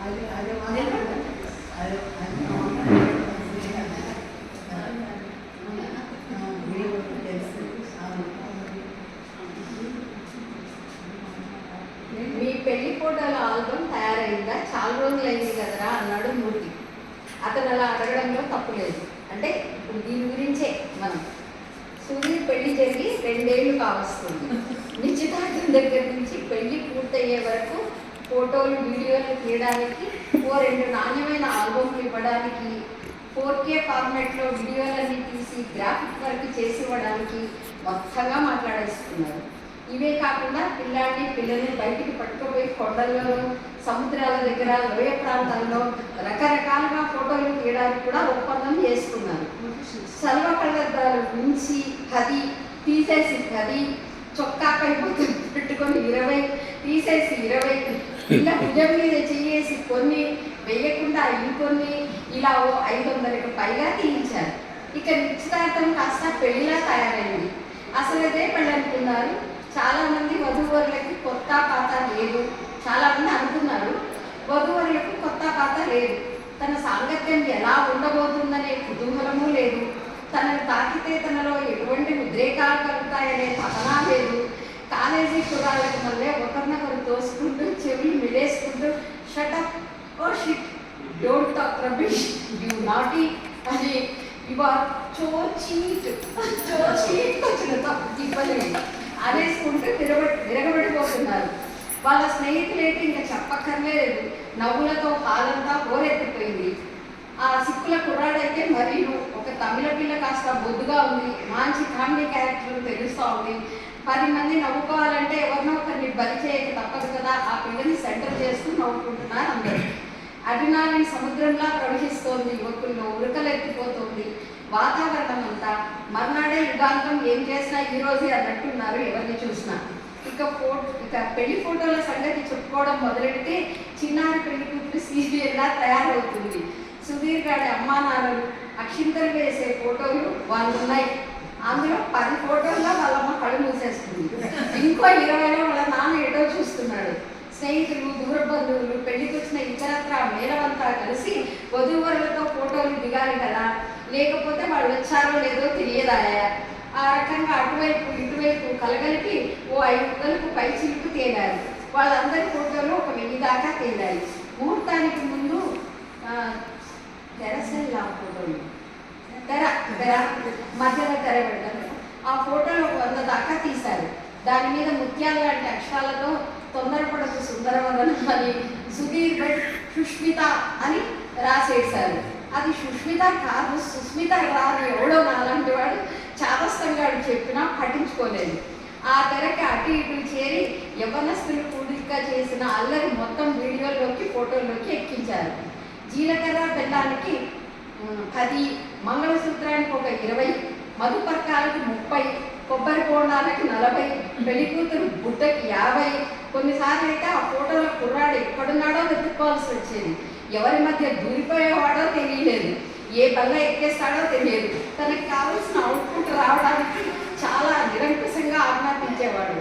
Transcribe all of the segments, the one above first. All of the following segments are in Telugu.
మీ పెళ్లి ఫోటోల ఆల్బమ్ తయారైందా, చాలా రోజులు అయింది కదరా అన్నాడు మూర్తి. అతను అలా అడగడంలో తప్పు లేదు. అంటే ఇప్పుడు దీని గురించే మనం సుధీర్ పెళ్లి జరిగి 2 ఏళ్ళు కావస్తుంది. నిశ్చితార్థం దగ్గర నుంచి పెళ్లి పూర్తయ్యే వరకు ఫోటోలు వీడియోలు తీయడానికి, 2 నాణ్యమైన ఆల్బమ్లు ఇవ్వడానికి, 4K ఫార్మాట్లో వీడియోలన్నీ తీసి గ్రాఫిక్ వర్క్ చేసి ఇవ్వడానికి మొత్తంగా మాట్లాడేస్తున్నారు. ఇవే కాకుండా పిల్లల్ని బయటికి పట్టుకుపోయి కొండల్లో, సముద్రాల దగ్గర, లోయ ప్రాంతాల్లో రకరకాలుగా ఫోటోలు తీయడానికి కూడా ఒప్పందం చేసుకున్నారు. సర్వ కళ్ళద్దాలు నుంచి 10 తీసేసి 10, చొక్కాపై పెట్టుకొని 20 తీసేసి 20, ఇలా భుజం మీద చేసి కొన్ని వేయకుండా ఇంకొన్ని, ఇలా 500కి పైగా తీయించారు. ఇక నిశ్చితార్థం కాస్త పెళ్లిలా తయారైంది. అసలు అదే పెళ్ళి అనుకున్నారు. చాలామంది వధూవరులకి కొత్త పాత లేదు. చాలామంది అనుకున్నారు వధూవరులకు కొత్త పాత లేదు. తన సాంగత్యం ఎలా ఉండబోతుందనే కుతూహలము లేదు. తనను తాకితే తనలో ఎటువంటి ఉద్రేకాలు కలుగుతాయనే తపన లేదు. కాలేజీ కుర్రాళ్ళకి మళ్ళీ ఒకరినొకరు తోసుకుంటూ చెవులు మిలేసుకుంటూ shut up oh shit don't talk rubbish you naughty అని యు ఆర్ సో చీట్ వచ్చిన ఇబ్బంది అనేసుకుంటూ విరగబడిపోతున్నారు. వాళ్ళ స్నేహితులైతే ఇంకా చెప్పక్కర్లేదు. నవ్వులతో హాలంతా హోరెత్తిపోయింది. ఆ సిక్కుల కుర్రాడైతే మరి ఒక తమిళ పిల్ల కాస్త బొద్దుగా ఉంది, మంచి కామెడీ క్యారెక్టర్ తెలుస్తూ ఉంది. 10 మంది నవ్వుకోవాలంటే ఎవరినో ఒకరిని బలి చేయక తప్పదు కదా. ఆ పిల్లని సెంటర్ చేస్తూ నవ్వుకుంటున్నారు అందరూ. అభిమాని సముద్రంలా ప్రవహిస్తోంది. యువకుల్లో ఉరకలెత్తిపోతోంది వాతావరణం అంతా. మర్నాడే యుగాంతం, ఏం చేసినా ఈ రోజే అన్నట్టున్నారు ఎవరిని చూసినా. ఇక పెళ్లి ఫోటోల సంగతి చెప్పుకోవడం మొదలెడితే చిన్నారి పెళ్లి కూతురు సీరియల్లా తయారవుతుంది. సుధీర్ గారి అమ్మా నాన్నలు అక్షింతలు వేసే ఫోటోలు వాళ్ళు ఉన్నాయి. అందులో 10 ఫోటోల్లో వాళ్ళమ్మ కళ్ళు మూసేస్తుంది. ఇంకో 20లో వాళ్ళ నాన్న ఏటో చూస్తున్నాడు. స్నేహితులు, దూర బంధువులు, పెళ్లికి వచ్చిన ఇతరత్ర మేళవంతా కలిసి వధూవరులతో ఫోటోలు దిగాలి కదా, లేకపోతే వాళ్ళు వచ్చారో లేదో తెలియదాయా. ఆ రకంగా అటువైపు ఇటువైపు కలగలిపి 500కు పై చిలుకు తేలారు. వాళ్ళందరి ఫోటోలు 1000 దాకా తేలాయి. ముహూర్తానికి ముందు తెరసల్లా ఫోటోలు మధ్యలో తెర పెడతారు. ఆ ఫోటోలు 100 దాకా తీశారు. దాని మీద ముత్యాల లాంటి అక్షరాలతో తొందరపడకు సుందరవదనం అని, సుధీర్ బట్ సుష్మిత అని రాసేశారు. అది సుష్మిత కాదు, సుస్మిత రాదు. ఎవడో నాలాంటి వాడు చాదస్తంగా చెప్పినా పట్టించుకోలేదు. ఆ తెరకి అటు ఇటు చేరి యవ్వనస్తులు కూడిక చేసిన అల్లరి మొత్తం వీడియోల్లోకి ఫోటోల్లోకి ఎక్కించారు. జీలకర్ర బెల్లానికి 10, మంగళసూత్రానికి ఒక 20, మధుపర్కాలకు 30, కొబ్బరి బోండాలకి 40, పెళ్లి కూతురు బుట్టకి 50. కొన్నిసార్లు అయితే ఆ ఫోటోలో కుర్రాడు ఎక్కడున్నాడో వెతుక్కోవాల్సి వచ్చేది. ఎవరి మధ్య దూరిపోయేవాడో తెలియలేదు, ఏ బల్ల ఎక్కేస్తాడో తెలియదు. తనకి కావాల్సిన అవుట్పుట్ రావడానికి చాలా నిరంకుశంగా ఆజ్ఞాపించేవాడు.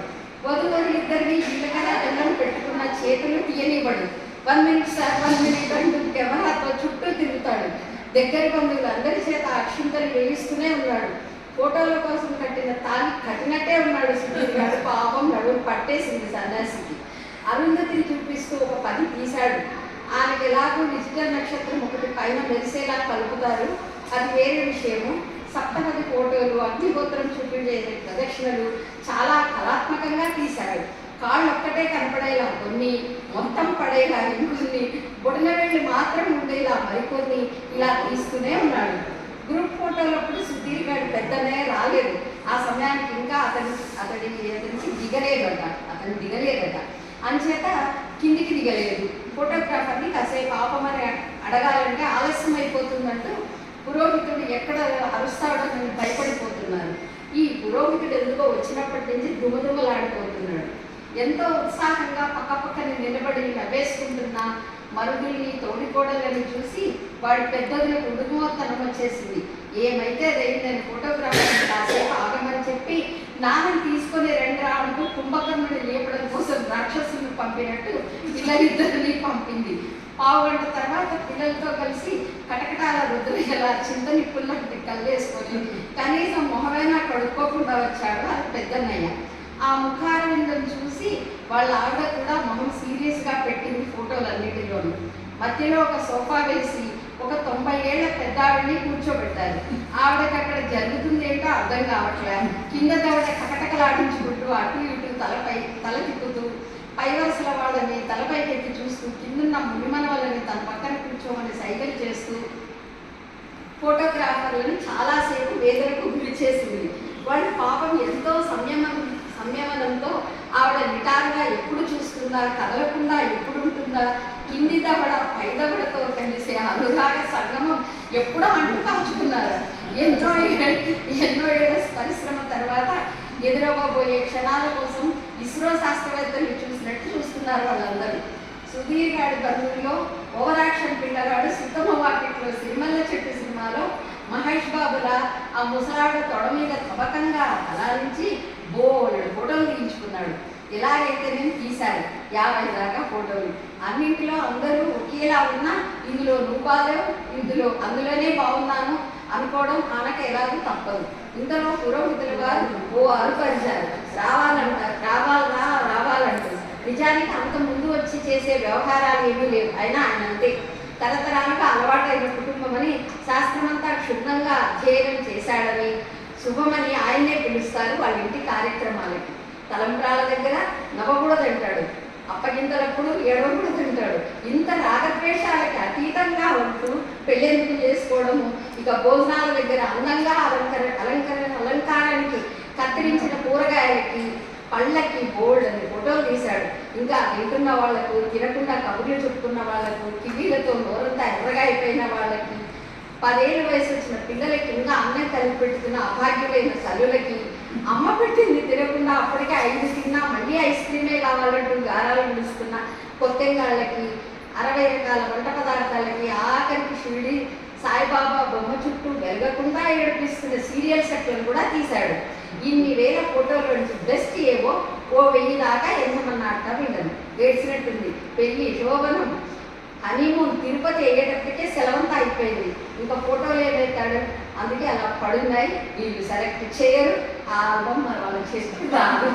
వధువరులిద్దరినీ జీలకర్ర బెల్లం పెట్టుకున్న చేతులు తీయనివ్వడు. 1 minute సార్ 1 minute అంటూ కెమెరాతో చుట్టూ తిరుగుతాడు. దగ్గర బంధువులు అందరి చేత అక్షింతలు వేయిస్తూనే ఉన్నాడు. ఫోటోల కోసం కట్టిన తాళి కట్టినట్టే ఉన్నాడు సుధీర్ గారు. పాపం నడుము పట్టేసింది సన్యాసికి. అరుంధతిని చూపిస్తూ ఒక 10 తీశాడు. ఆయనకి ఎలాగో డిజిటల్ నక్షత్రం ఒకటి పైన మెరిసేలా కలుపుతారు, అది వేరే విషయము. 7 ఫోటోలు, అగ్నిహోత్రం చుట్టూ చేసే ప్రదక్షిణలు చాలా కళాత్మకంగా తీశాడు. కాళ్ళు ఒక్కటే కనపడేలా కొన్ని, మొత్తం పడేలా ఇంకొన్ని, బొడిన వెళ్ళి మాత్రం ఉండేలా మరికొన్ని, ఇలా తీస్తూనే ఉన్నాడు. గ్రూప్ ఫోటోలప్పుడు సుధీర్ గారు పెద్దనే రాలేదు. ఆ సమయానికి ఇంకా అతనికి దిగలేదట. అంచేత కిందికి దిగలేదు. ఫోటోగ్రాఫర్ని కాసేపు ఆపమని అడగాలంటే ఆలస్యం అయిపోతుందంటూ పురోహితుడు ఎక్కడ అరుస్తాడని భయపడిపోతున్నారు. ఈ పురోహితుడు ఎందుకో వచ్చినప్పటి నుంచి దుమదుమలాడిపోతున్నాడు. ఎంతో ఉత్సాహంగా పక్కపక్కన నిలబడి నవ్వేసుకుంటున్న మరుగుల్ని, తోడికోడలని చూసి వాడి పెద్దలకు ఉడుకుమోత్తనం వచ్చేసింది. ఏమైతే అదైందని ఫోటోగ్రాఫర్ని కాసేపు ఆగమని చెప్పి నాన్నని తీసుకొని రెండ్రా అంటూ కుంభకర్ణుని లేపడం కోసం రాక్షసుని పంపినట్టు పిల్లలిద్దరిని పంపింది. పావుగంట తర్వాత పిల్లలతో కలిసి కటకటాల రుద్రయ్యలా చింత నిప్పుల్లాంటి కళ్ళేసుకొని కనీసం మొహమైనా కడుక్కోకుండా వచ్చాడు అది పెద్దన్నయ్య. ఆ ముఖారవిందం చూసి వాళ్ళ ఆవిడ కూడా మొహం సీరియస్గా పెట్టింది ఫోటోలన్నిటిలోనూ. మధ్యలో ఒక సోఫా వేసి ఒక 90 ఏళ్ల పెద్దావిడిని కూర్చోబెట్టారు. ఆవిడకి అక్కడ జరుగుతుంది ఏంటో అర్థం కావట్లే. కింద దవడ కటకటలాడించుకుంటూ అటు ఇటు తల తిప్పుతూ పై వరుసల వాళ్ళని తలపైకెత్తి చూస్తూ కిందున్న మునిమనవలని తన పక్కన కూర్చోమని సైకిల్ చేస్తూ ఫోటోగ్రాఫర్లను చాలాసేపు వేదనకు గురి చేసింది. వాడి పాపం ఎంతో సంయమనంతో ఆవిడ నిటారుగా ఎప్పుడు చూస్తుందా, కదలకుండా ఎప్పుడు ఉంటుందా, కింది దవడ పై దవడతో కలిసే అనురాగ సంగమం ఎప్పుడో అంటూ కాల్చుకున్నారు. ఎన్నో ఏళ్ళ పరిశ్రమ తర్వాత ఎదురవ్వబోయే క్షణాల కోసం ఇస్రో శాస్త్రవేత్తలు చూసినట్టు చూస్తున్నారు వాళ్ళందరూ. సుధీర్ గారి బంధువుల్లో ఓవరాక్షన్ పిల్లగాడు సిద్ధమ్మ వాకిట్లో సిరిమల్ల చెట్టు సినిమాలో మహేష్ బాబులా ఆ ముసలాడు తొడ మీద తబకంగా తలారించి బోలెడు ఫోటోలు తీయించుకున్నాడు. ఇలాగైతే నేను తీశాను 50 దాకా ఫోటోలు. అన్నింటిలో అందరూ ఒకేలా ఉన్నా ఇందులో నువ్వు బాగాలేవు, అందులోనే బాగున్నాను అనుకోవడం ఆనక ఎలాగూ తప్పదు. ఇంతలో పురోహితుల వారు ఓ అరుపరిచారు, రావాలంటారు. నిజానికి అంత ముందు వచ్చి చేసే వ్యవహారాలు ఏమీ లేవు. అయినా ఆయన అంతే తరతరాలుగా అలవాటైన కుటుంబమని శాస్త్రమంతా క్షుణ్ణంగా అధ్యయనం చేశాడని శుభమని ఆయన్నే పిలుస్తారు వాళ్ళ ఇంటి కార్యక్రమాలకి. తలంబ్రాల దగ్గర నవ్వకూడదంటాడు, అప్పగింతలప్పుడు ఏడవకూడదంటాడు. ఇంత రాగద్వేషాలకి అతీతంగా ఉంటూ పెళ్ళెందుకు చేసుకోవడము. ఇక భోజనాల దగ్గర అందంగా అలంకారానికి కత్తిరించిన కూరగాయలకి పళ్ళకి బోల్డ్ అని ఫోటోలు తీశాడు. ఇంకా తింటున్న వాళ్లకు, తినకుండా కబుర్లు చెప్పుకున్న వాళ్లకు, కివీలతో నోరంతా ఎర్రగా అయిపోయిన వాళ్ళకి, 10 ఏళ్ళ వయసు వచ్చిన పిల్లలకి, ఇంకా అన్నం కలిపి పెట్టుకున్న అభాగ్యమైన తల్లులకి, అమ్మ పెట్టింది తినకుండా అప్పటికే 5 తిన్నా మళ్ళీ ఐస్ క్రీమే కావాలంటూ గారాలు పిలుస్తున్న కొత్తెంగాళ్ళకి, 60 రకాల వంట పదార్థాలకి, ఆఖరికి షిరిడి సాయిబాబా బొమ్మ చుట్టూ వెలగకుండా ఏడిపిస్తున్న సీరియల్ సెట్లను కూడా తీశాడు. ఇన్ని వేల ఫోటోల నుంచి బెస్ట్ ఏవో ఓ 1000 దాకా ఎంచమన్నట్ట విన్నాను. ఏడ్చినట్టుంది. పెళ్ళి, శోభనం, హనీమూన్, తిరుపతి అయ్యేటప్పటికే సెలవంతా అయిపోయింది. ఇంకా ఫోటోలు ఏమవుతాడు. అందుకే అలా పడున్నాయి. వీళ్ళు సెలెక్ట్ చేయరు. ఆ ఆల్బమ్ మరి వాళ్ళకి చేసుకుంటారు.